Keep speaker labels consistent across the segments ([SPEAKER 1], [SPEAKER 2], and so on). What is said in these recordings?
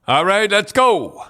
[SPEAKER 1] All right, let's go.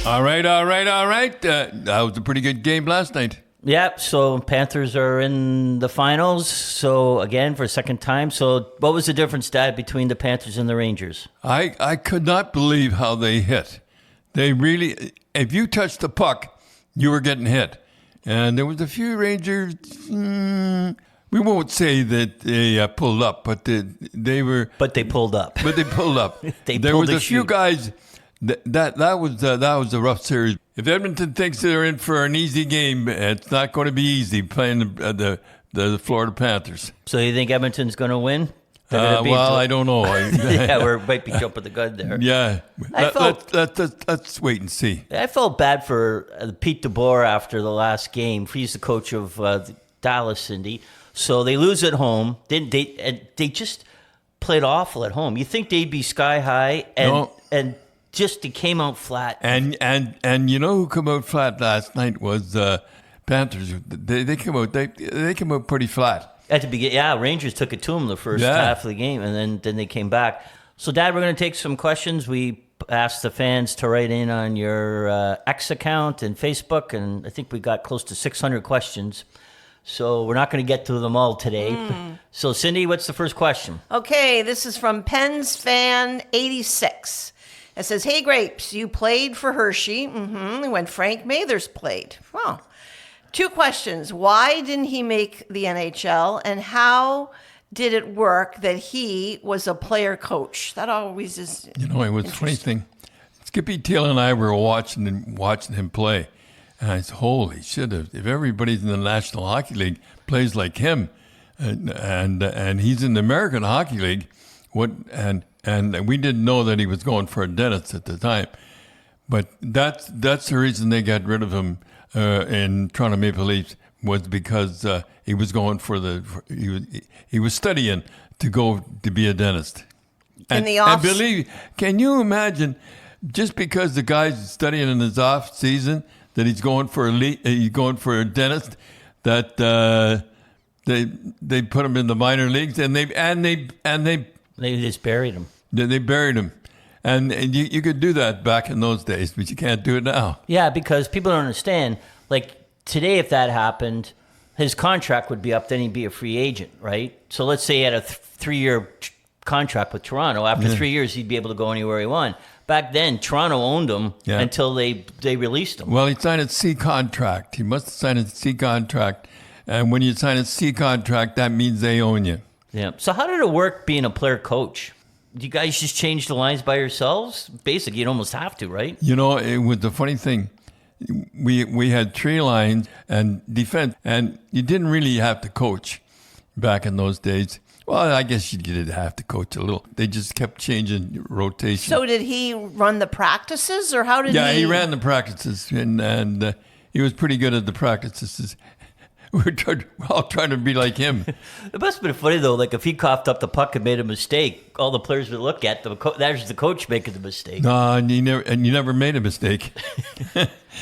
[SPEAKER 1] All right. That was a pretty good game last night.
[SPEAKER 2] Yep, so Panthers are in the finals, so again, for a second time. So what was the difference, Dad, between the Panthers and the Rangers?
[SPEAKER 1] I could not believe how they hit. They really, if you touched the puck, you were getting hit. And there was a few Rangers, we won't say that they pulled up, but they were...
[SPEAKER 2] But they pulled up.
[SPEAKER 1] But they pulled up.
[SPEAKER 2] There
[SPEAKER 1] was a few guys... That was a rough series. If Edmonton thinks they're in for an easy game, it's not going to be easy playing the Florida Panthers.
[SPEAKER 2] So you think Edmonton's going to win?
[SPEAKER 1] I don't know.
[SPEAKER 2] Yeah, we might be jumping the gun there.
[SPEAKER 1] Yeah, let's wait and see.
[SPEAKER 2] I felt bad for Pete DeBoer after the last game. He's the coach of Dallas, Cindy. So they lose at home. They just played awful at home. You think they'd be sky high, and just it came out flat.
[SPEAKER 1] And you know who came out flat last night was Panthers. They came out pretty flat.
[SPEAKER 2] At the beginning, yeah, Rangers took it to them the first half of the game, and then they came back. So, Dad, we're going to take some questions. We asked the fans to write in on your X account and Facebook, and I think we got close to 600 questions. So we're not going to get to them all today. So, Cindy, what's the first question?
[SPEAKER 3] Okay, this is from Pens Fan 86. It says, "Hey, Grapes, you played for Hershey when Frank Mathers played. Well, 2 questions. Why didn't he make the NHL, and how did it work that he was a player coach?" That always is.
[SPEAKER 1] You know, it was a funny thing. Skippy Teal and I were watching him play, and I said, "Holy shit! If everybody's in the National Hockey League plays like him, and he's in the American Hockey League, what and we didn't know that he was going for a dentist at the time, but that's the reason they got rid of him in Toronto Maple Leafs, was because he was going he was studying to go to be a dentist.
[SPEAKER 3] In the off,
[SPEAKER 1] can you imagine, just because the guy's studying in his off season, that he's going for a dentist, that they put him in the minor leagues, and they
[SPEAKER 2] just buried him.
[SPEAKER 1] They buried him. And you could do that back in those days, but you can't do it now.
[SPEAKER 2] Yeah, because people don't understand. Like, today, if that happened, his contract would be up, then he'd be a free agent, right? So let's say he had a 3-year contract with Toronto. After 3 years, he'd be able to go anywhere he wanted. Back then, Toronto owned him until they released him.
[SPEAKER 1] Well, he signed a C contract. He must have signed a C contract. And when you sign a C contract, that means they own you.
[SPEAKER 2] Yeah. So how did it work being a player coach? Do you guys just change the lines by yourselves? Basically, you'd almost have to, right?
[SPEAKER 1] You know, it was the funny thing. We had 3 lines and defense, and you didn't really have to coach back in those days. Well, I guess you did have to coach a little. They just kept changing rotation.
[SPEAKER 3] So did he run the practices, or how did he?
[SPEAKER 1] Yeah, he ran the practices, and he was pretty good at the practices. We're all trying to be like him.
[SPEAKER 2] It must have been funny, though. Like, if he coughed up the puck and made a mistake, all the players would look at there's the coach making the mistake.
[SPEAKER 1] No, and you never made a mistake.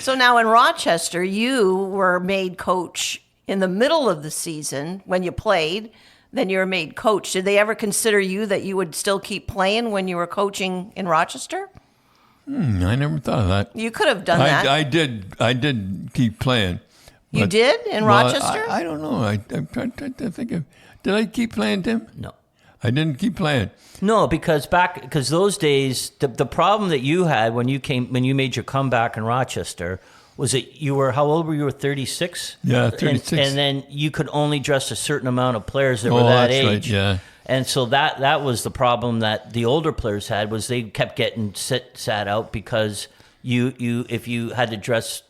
[SPEAKER 3] So now in Rochester, you were made coach in the middle of the season when you played. Then you were made coach. Did they ever consider you that you would still keep playing when you were coaching in Rochester?
[SPEAKER 1] I never thought of that.
[SPEAKER 3] You could have done that.
[SPEAKER 1] I did keep playing.
[SPEAKER 3] You did in Rochester?
[SPEAKER 1] I don't know. I'm trying to think of. Did I keep playing, Tim?
[SPEAKER 2] No.
[SPEAKER 1] I didn't keep playing.
[SPEAKER 2] No, because those days, the problem that you had when you made your comeback in Rochester was that you were, how old were you? You were 36?
[SPEAKER 1] Yeah, 36.
[SPEAKER 2] And then you could only dress a certain amount of players that were that age.
[SPEAKER 1] Right, yeah.
[SPEAKER 2] And so that was the problem that the older players had, was they kept getting sat out because if you had to dress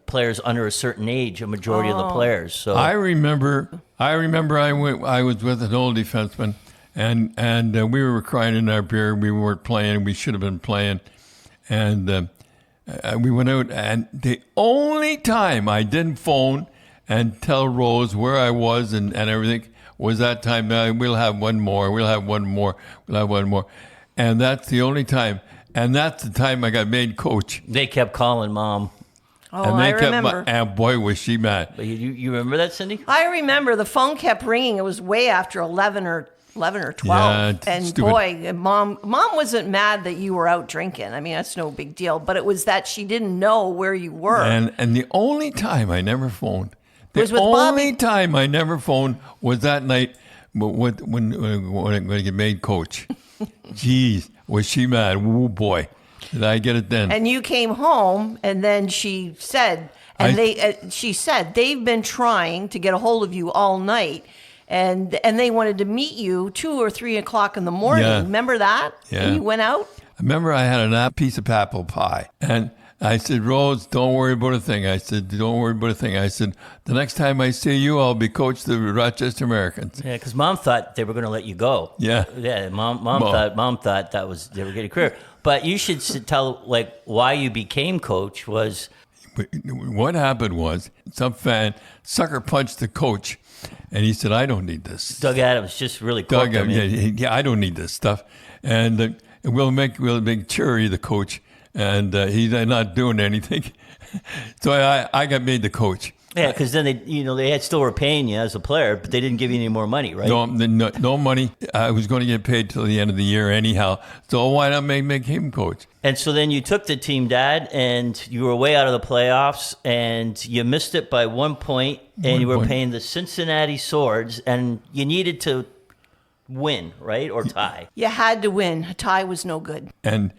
[SPEAKER 2] players under a certain age, a majority of the players. So
[SPEAKER 1] I remember I was with an old defenseman, and we were crying in our beer. We weren't playing. We should have been playing, and we went out. And the only time I didn't phone and tell Rose where I was and everything was that time. We'll have one more. And that's the only time. And that's the time I got made coach.
[SPEAKER 2] They kept calling Mom.
[SPEAKER 3] Oh,
[SPEAKER 1] And they
[SPEAKER 3] I remember.
[SPEAKER 1] and boy, was she mad.
[SPEAKER 2] But you remember that, Cindy?
[SPEAKER 3] I remember the phone kept ringing. It was way after 11 or 12.
[SPEAKER 1] Yeah,
[SPEAKER 3] and
[SPEAKER 1] stupid.
[SPEAKER 3] boy, mom wasn't mad that you were out drinking. I mean, that's no big deal. But it was that she didn't know where you were.
[SPEAKER 1] And the only time I never phoned,
[SPEAKER 3] Was with
[SPEAKER 1] only
[SPEAKER 3] Bobby.
[SPEAKER 1] time I never phoned was that night when I get made coach. Jeez, was she mad? Oh boy, did I get it then?
[SPEAKER 3] And you came home, and then she said, she said they've been trying to get a hold of you all night, and they wanted to meet you 2 or 3 o'clock in the morning.
[SPEAKER 1] Yeah.
[SPEAKER 3] Remember that?
[SPEAKER 1] Yeah.
[SPEAKER 3] And you went out.
[SPEAKER 1] I remember I had a piece of apple pie, and I said, Rose, don't worry about a thing. I said, don't worry about a thing. I said, the next time I see you, I'll be coach the Rochester Americans.
[SPEAKER 2] Yeah, because Mom thought they were going to let you go.
[SPEAKER 1] Yeah.
[SPEAKER 2] Yeah, Mom thought that was they were getting a career. But you should tell why you became coach was.
[SPEAKER 1] But what happened was some fan sucker punched the coach, and he said, I don't need this.
[SPEAKER 2] Doug Adams just really
[SPEAKER 1] Doug,
[SPEAKER 2] cooked him.
[SPEAKER 1] yeah, I don't need this stuff. And we'll make Cherry the coach, and he's not doing anything. So I got made the coach.
[SPEAKER 2] Yeah, because then they still were paying you as a player, but they didn't give you any more money, right?
[SPEAKER 1] No money. I was going to get paid till the end of the year anyhow. So why not make him coach?
[SPEAKER 2] And so then you took the team, Dad, and you were way out of the playoffs, and you missed it by 1 point, and you were paying the Cincinnati Swords, and you needed to win, right, or tie.
[SPEAKER 3] You had to win. A tie was no good.
[SPEAKER 1] And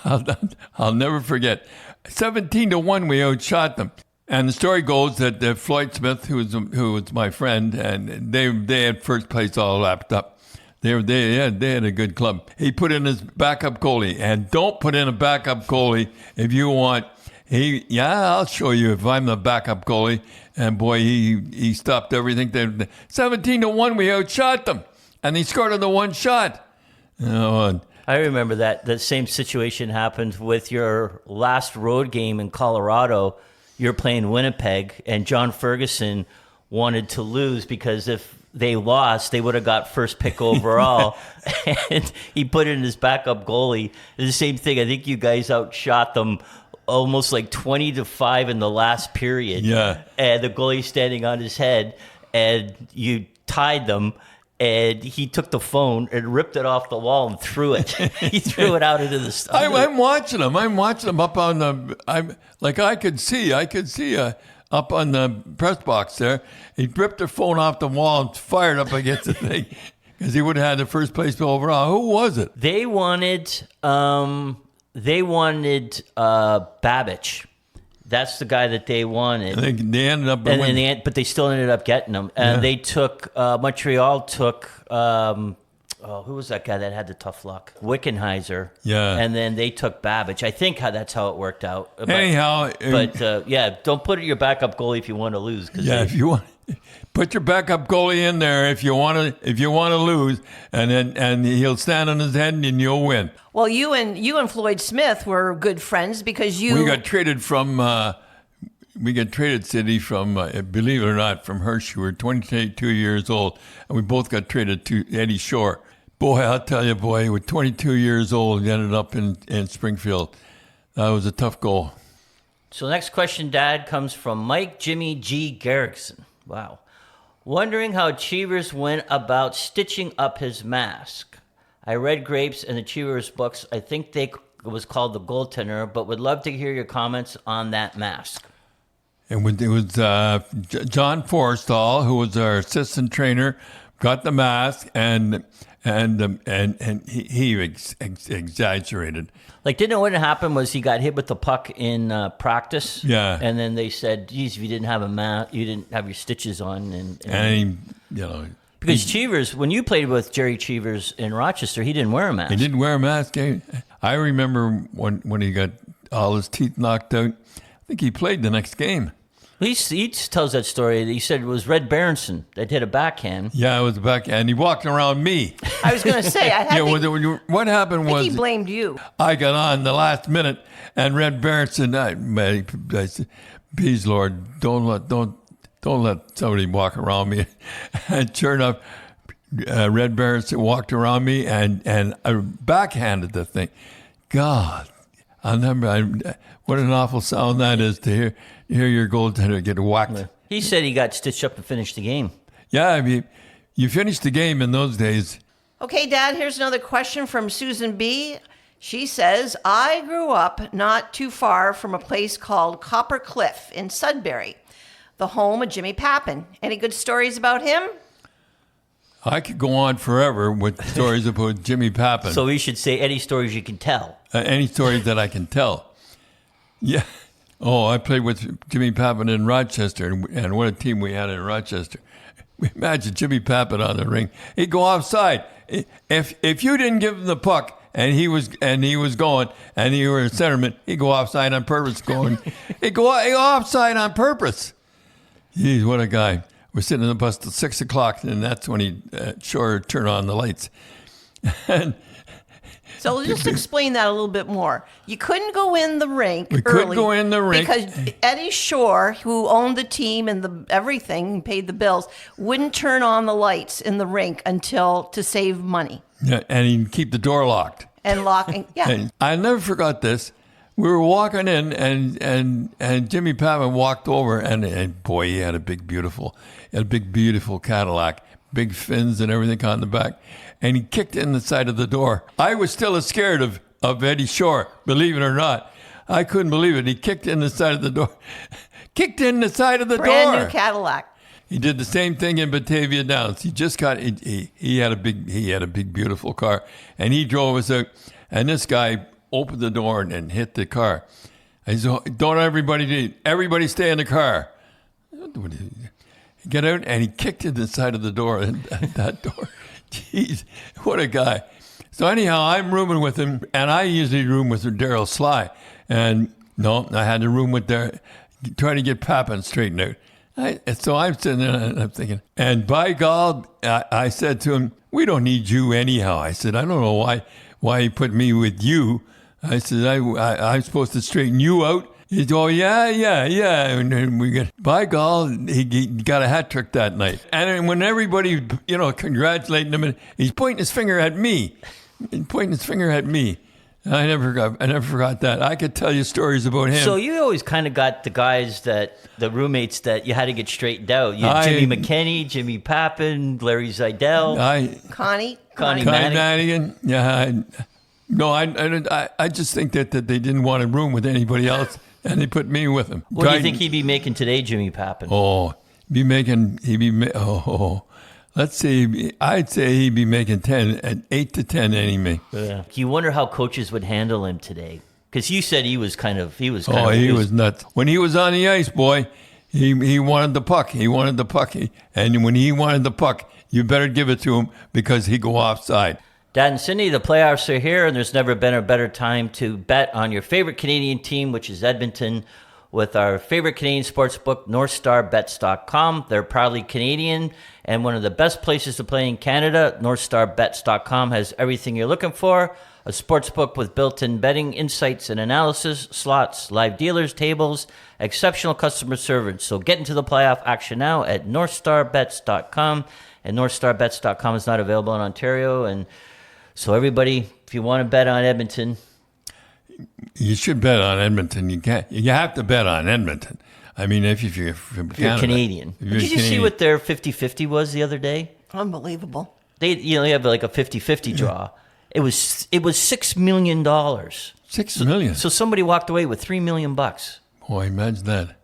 [SPEAKER 1] I'll never forget. 17-1, we outshot them. And the story goes that Floyd Smith, who was my friend, and they had first place all wrapped up. They had a good club. He put in his backup goalie, and don't put in a backup goalie if you want. I'll show you if I'm the backup goalie. And boy, he stopped everything. 17-1, we outshot them, and he scored on the one shot.
[SPEAKER 2] I remember that same situation happened with your last road game in Colorado. You're playing Winnipeg, and John Ferguson wanted to lose because if they lost, they would have got first pick overall. And he put in his backup goalie. The same thing. I think you guys outshot them almost like 20-5 in the last period.
[SPEAKER 1] Yeah.
[SPEAKER 2] And the goalie standing on his head, and you tied them. And he took the phone and ripped it off the wall and threw it. He threw it out into the sun.
[SPEAKER 1] I'm watching them. I'm watching them up on the. I could see up on the press box there. He ripped the phone off the wall and fired up against the thing because he would have had the first place overall. Who was it?
[SPEAKER 2] They wanted Babbage. That's the guy that they wanted.
[SPEAKER 1] They ended up,
[SPEAKER 2] but they still ended up getting him. And they took Montreal took who was that guy that had the tough luck? Wickenheiser.
[SPEAKER 1] Yeah.
[SPEAKER 2] And then they took Babbage. I think that's how it worked out.
[SPEAKER 1] Anyhow,
[SPEAKER 2] don't put your backup goalie if you want to lose.
[SPEAKER 1] If you want, put your backup goalie in there if you want to lose, and he'll stand on his head and you'll win.
[SPEAKER 3] Well, you and Floyd Smith were good friends because
[SPEAKER 1] we got traded from. We got traded, City, from, believe it or not, from Hershey. We were 22 years old, and we both got traded to Eddie Shore. Boy, I'll tell you, with 22 years old, he ended up in Springfield. That was a tough goal.
[SPEAKER 2] So the next question, Dad, comes from Mike Jimmy G. Garrickson. Wow. Wondering how Cheevers went about stitching up his mask. I read Grapes in the Cheevers books. I think it was called The Goaltender, but would love to hear your comments on that mask.
[SPEAKER 1] It was John Forstall, who was our assistant trainer, got the mask, and he exaggerated.
[SPEAKER 2] Like, didn't what happened was he got hit with the puck in practice.
[SPEAKER 1] Yeah.
[SPEAKER 2] And then they said, geez, if you didn't have a mask, you didn't have your stitches on. Because Cheevers, when you played with Jerry Cheevers in Rochester, he didn't wear a mask.
[SPEAKER 1] He didn't wear a mask. I remember when he got all his teeth knocked out. I think he played the next game.
[SPEAKER 2] He tells that story. He said it was Red Berenson that hit a backhand.
[SPEAKER 1] Yeah, it was a backhand. He walked around me.
[SPEAKER 3] I was going to say,
[SPEAKER 1] what happened was
[SPEAKER 3] he blamed you.
[SPEAKER 1] I got on the last minute, and Red Berenson, I said, please, Lord, don't let somebody walk around me. And sure enough, red bears that walked around me, and I backhanded the thing. God, what an awful sound that is to hear your goaltender get whacked.
[SPEAKER 2] He said he got stitched up to finish the game.
[SPEAKER 1] Yeah, I mean, you finished the game in those days.
[SPEAKER 3] Okay, Dad, here's another question from Susan B. She says, I grew up not too far from a place called Copper Cliff in Sudbury, the home of Jimmy Pappin. Any good stories about him?
[SPEAKER 1] I could go on forever with stories about Jimmy Pappin.
[SPEAKER 2] So we should say any stories you can tell.
[SPEAKER 1] Any stories that I can tell. Yeah. Oh, I played with Jimmy Pappin in Rochester, and what a team we had in Rochester. Imagine Jimmy Pappin on the ring. He'd go offside. If you didn't give him the puck and he was going and you were a centerman, he'd go offside on purpose. He'd go offside on purpose. Jeez, what a guy. We're sitting in the bus till 6 o'clock, and that's when he'd turn on the lights. And
[SPEAKER 3] so just explain that a little bit more. You couldn't go in the rink
[SPEAKER 1] we
[SPEAKER 3] early
[SPEAKER 1] couldn't go in the rink
[SPEAKER 3] because Eddie Shore, who owned the team and everything, paid the bills, wouldn't turn on the lights in the rink to save money.
[SPEAKER 1] Yeah, and he'd keep the door locked.
[SPEAKER 3] And locking, yeah.
[SPEAKER 1] And I never forgot this. We were walking in, and Jimmy Pappin walked over, and boy, he had a big, beautiful Cadillac, big fins and everything on the back, and he kicked in the side of the door. I was still as scared of Eddie Shore, believe it or not. I couldn't believe it. He kicked in the side of the door. Kicked in the side of the
[SPEAKER 3] Brand
[SPEAKER 1] door.
[SPEAKER 3] new Cadillac.
[SPEAKER 1] He did the same thing in Batavia Downs. He just got he had a big beautiful car, and he drove us out. And this guy opened the door and hit the car. I said, "Don't everybody stay in the car." He got out and he kicked in the side of the door, and that door. Jeez, what a guy! So anyhow, I'm rooming with him, and I usually room with Daryl Sly, and no, I had to room with Daryl, trying to get Pappin straightened out. So I'm sitting there and I'm thinking, and by God, I said to him, "We don't need you anyhow." I said, "I don't know why he put me with you." I said, I'm supposed to straighten you out. He said, "Oh, yeah. And then by God, he got a hat trick that night. And then when everybody, congratulating him, he's pointing his finger at me. I never forgot that. I could tell you stories about him.
[SPEAKER 2] So you always kind of got the roommates that you had to get straightened out. You had Jimmy McKinney, Jimmy Pappin, Larry Zeidel,
[SPEAKER 3] Connie
[SPEAKER 1] Madigan. Yeah. I just think that they didn't want a room with anybody else, and they put me with him.
[SPEAKER 2] What do you think he'd be making today, Jimmy Pappin?
[SPEAKER 1] Let's see, I'd say he'd be making 8 to 10 anyway.
[SPEAKER 2] Yeah. You wonder how coaches would handle him today. Because you said he was
[SPEAKER 1] nuts. When he was on the ice, boy, he wanted the puck. And when he wanted the puck, you better give it to him because he'd go offside.
[SPEAKER 2] Dad and Cindy, the playoffs are here, and there's never been a better time to bet on your favorite Canadian team, which is Edmonton, with our favorite Canadian sportsbook, NorthStarBets.com. They're proudly Canadian and one of the best places to play in Canada. NorthStarBets.com has everything you're looking for. A sportsbook with built-in betting insights and analysis, slots, live dealers, tables, exceptional customer service. So get into the playoff action now at NorthStarBets.com. And NorthStarBets.com is not available in Ontario. And so everybody, if you want to bet on Edmonton,
[SPEAKER 1] you should bet on Edmonton. You have to bet on Edmonton. I mean, if you're from Canada.
[SPEAKER 2] You're Canadian. Did you see what their 50-50 was the other day?
[SPEAKER 3] Unbelievable.
[SPEAKER 2] They have like a 50-50 draw. It was $6 million.
[SPEAKER 1] $6 million.
[SPEAKER 2] So somebody walked away with $3 million.
[SPEAKER 1] Boy, imagine that.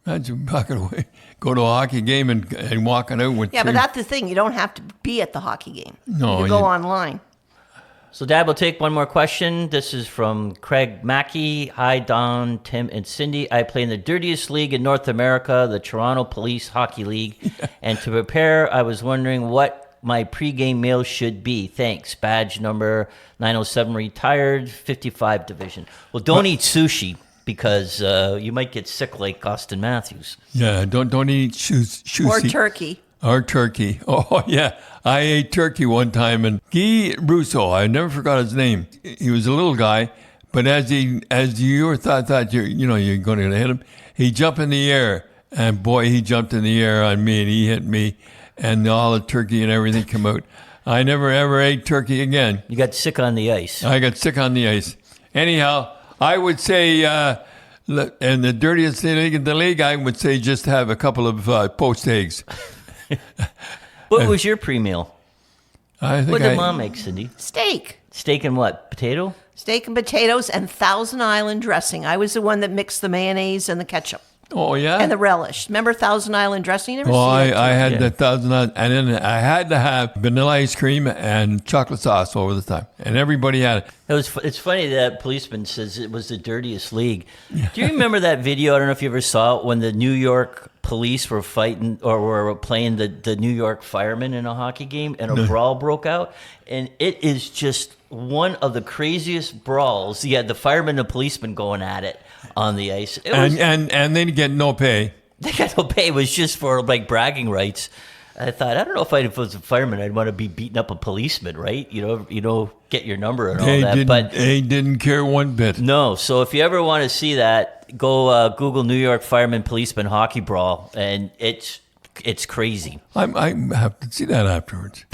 [SPEAKER 1] Imagine walking away, go to a hockey game and walking out with.
[SPEAKER 3] Yeah, but that's the thing. You don't have to be at the hockey game.
[SPEAKER 1] No,
[SPEAKER 3] you can go online.
[SPEAKER 2] So, Dad, we'll take one more question. This is from Craig Mackey. Hi, Don, Tim, and Cindy. I play in the dirtiest league in North America, the Toronto Police Hockey League. Yeah. And to prepare, I was wondering what my pregame meal should be. Thanks. Badge number 907, retired, 55 division. Well, don't eat sushi because you might get sick like Austin Matthews.
[SPEAKER 1] Yeah, don't eat sushi.
[SPEAKER 3] Or turkey.
[SPEAKER 1] Or turkey. Oh, yeah. I ate turkey one time, and Guy Russo, I never forgot his name. He was a little guy, but as you thought you're going to hit him, he jumped in the air, and boy, he jumped in the air on me, and he hit me, and all the turkey and everything come out. I never ever ate turkey again.
[SPEAKER 2] You got sick on the ice.
[SPEAKER 1] I got sick on the ice. Anyhow, I would say, in the dirtiest league in the league, I would say just have a couple of poached eggs.
[SPEAKER 2] What was your pre-meal?
[SPEAKER 1] I think
[SPEAKER 2] What did Mom make, Cindy?
[SPEAKER 3] Steak.
[SPEAKER 2] Steak and what? Potato?
[SPEAKER 3] Steak and potatoes and Thousand Island dressing. I was the one that mixed the mayonnaise and the ketchup
[SPEAKER 1] Oh, yeah?
[SPEAKER 3] and the relish. Remember Thousand Island dressing? You never
[SPEAKER 1] Well,
[SPEAKER 3] seen it?
[SPEAKER 1] I had
[SPEAKER 2] Yeah.
[SPEAKER 1] the 1,000, and then I had to have vanilla ice cream and chocolate sauce over the time, and everybody had it.
[SPEAKER 2] It's funny that policeman says it was the dirtiest league. Do you remember that video? I don't know if you ever saw it, when the New York police were fighting or were playing the New York firemen in a hockey game, and a brawl broke out. And it is just one of the craziest brawls. You had the firemen and the policemen going at it on the ice. It was,
[SPEAKER 1] And they get no pay.
[SPEAKER 2] they got no pay. It was just for like bragging rights. I thought, I don't know if I was a fireman, I'd want to be beating up a policeman, right? You know, get your number and all that. But
[SPEAKER 1] They didn't care one bit.
[SPEAKER 2] no. So if you ever want to see that, go Google New York fireman policeman hockey brawl, and it's crazy.
[SPEAKER 1] I have to see that afterwards.